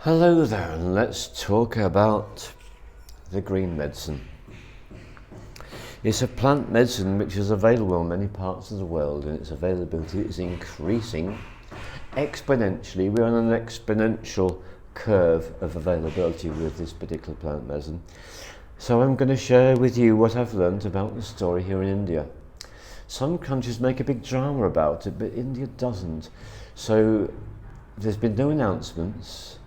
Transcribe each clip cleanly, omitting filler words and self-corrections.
Hello there, and let's talk about the green medicine. It's a plant medicine which is available in many parts of the world, and its availability is increasing exponentially. We're on an exponential curve of availability with this particular plant medicine. So I'm going to share with you what I've learned about the story here in India. Some countries make a big drama about it, but India doesn't. So there's been no announcements.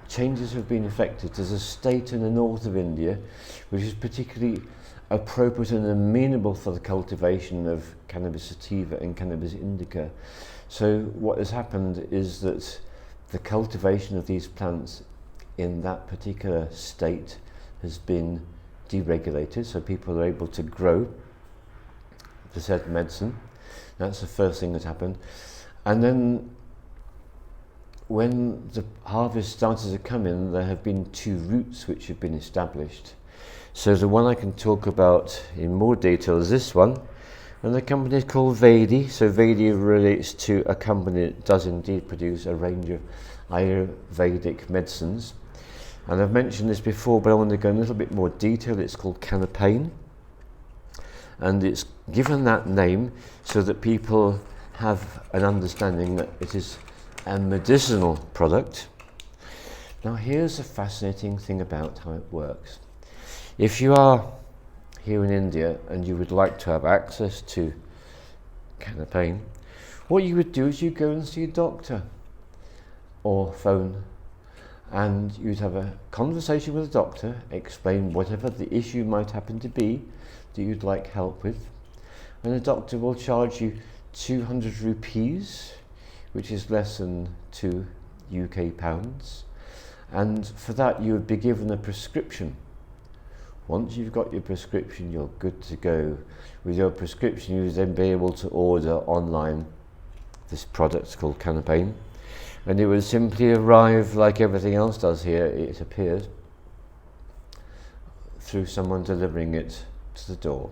Changes have been effected. There's a state in the north of India which is particularly appropriate and amenable for the cultivation of cannabis sativa and cannabis indica. So what has happened is that the cultivation of these plants in that particular state has been deregulated, so people are able to grow the said medicine. That's the first thing that happened. And then when the harvest started to come in, there have been two routes which have been established. So the one I can talk about in more detail is this one, and the company is called Vedi. So Vedi relates to a company that does indeed produce a range of Ayurvedic medicines. And I've mentioned this before, but I want to go in a little bit more detail. It's called Cannapain, and it's given that name so that people have an understanding that it is a medicinal product. Now here's a fascinating thing about how it works. If you are here in India and you would like to have access to Cannapain, what you would do is you go and see a doctor or phone, and you'd have a conversation with a doctor, explain whatever the issue might happen to be that you'd like help with, and the doctor will charge you 200 rupees, which is less than £2 UK, and for that you would be given a prescription. Once you've got your prescription, you're good to go. With your prescription, you would then be able to order online this product called Cannapain, and it would simply arrive like everything else does here, it appears, through someone delivering it to the door.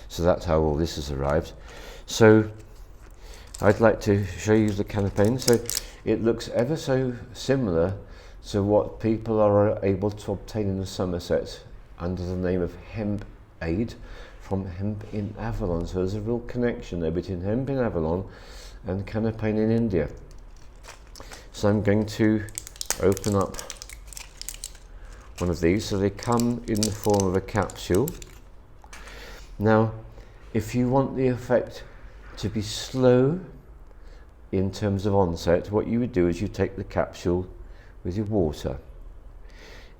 So that's how all this has arrived. So I'd like to show you the Cannapain. So it looks ever so similar to what people are able to obtain in the Somerset under the name of Hemp Aid from Hemp in Avalon. So there's a real connection there between Hemp in Avalon and Cannapain in India. So I'm going to open up one of these. So they come in the form of a capsule. Now, if you want the effect to be slow in terms of onset, what you would do is you take the capsule with your water.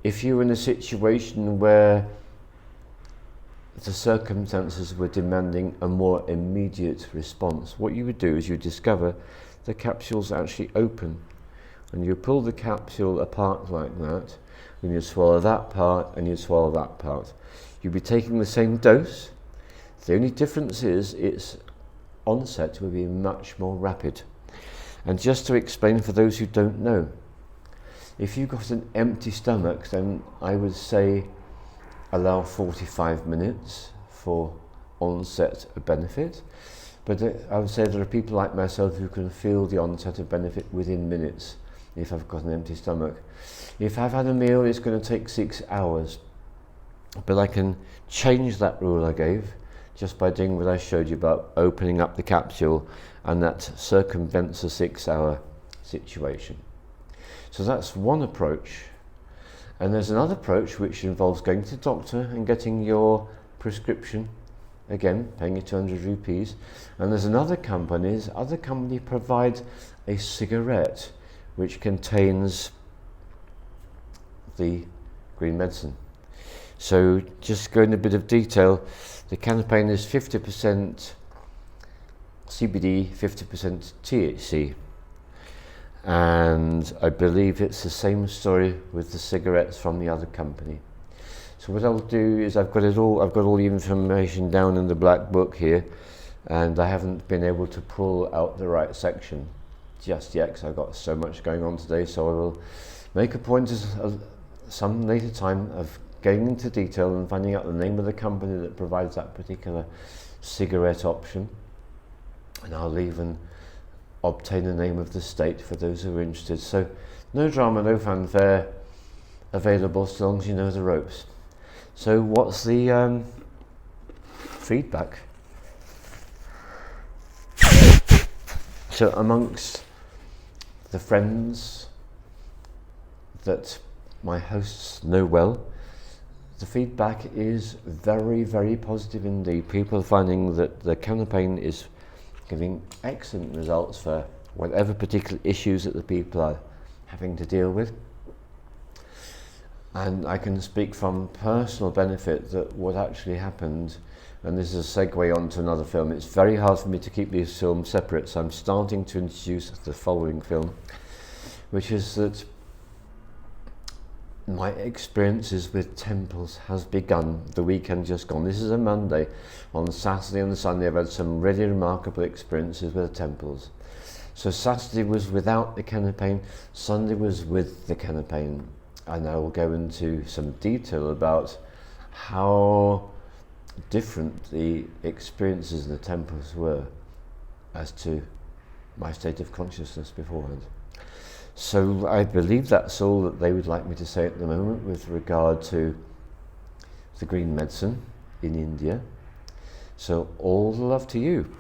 If you're in a situation where the circumstances were demanding a more immediate response, what you would do is you discover the capsule's actually open, and you pull the capsule apart like that, and you swallow that part and you swallow that part. You'll be taking the same dose. The only difference is its onset will be much more rapid. And just to explain for those who don't know, if you've got an empty stomach, then I would say allow 45 minutes for onset of benefit. But I would say there are people like myself who can feel the onset of benefit within minutes if I've got an empty stomach. If I've had a meal, it's going to take 6 hours. But I can change that rule I gave just by doing what I showed you about opening up the capsule, and that circumvents a 6-hour situation. So that's one approach. And there's another approach which involves going to the doctor and getting your prescription, again paying your 200 rupees. And there's another company provides a cigarette which contains the green medicine. So just go into a bit of detail. The Cannapain is 50% CBD, 50% THC. And I believe it's the same story with the cigarettes from the other company. So what I'll do is I've got all the information down in the black book here, and I haven't been able to pull out the right section just yet because I've got so much going on today. So I will make a point some later time of going into detail and finding out the name of the company that provides that particular cigarette option, and I'll even obtain the name of the state for those who are interested. So no drama, no fanfare, available so long as you know the ropes. So what's the feedback? So amongst the friends that my hosts know well, the feedback is very, very positive indeed. People are finding that the campaign is giving excellent results for whatever particular issues that the people are having to deal with. And I can speak from personal benefit that what actually happened, and this is a segue on to another film. It's very hard for me to keep these films separate, so I'm starting to introduce the following film, which is that my experiences with temples has begun the weekend just gone. This is a Monday. On Saturday and Sunday I've had some really remarkable experiences with the temples. So Saturday was without the campaign, Sunday was with the campaign, and I will go into some detail about how different the experiences in the temples were as to my state of consciousness beforehand. So I believe that's all that they would like me to say at the moment with regard to the green medicine in India. So all the love to you.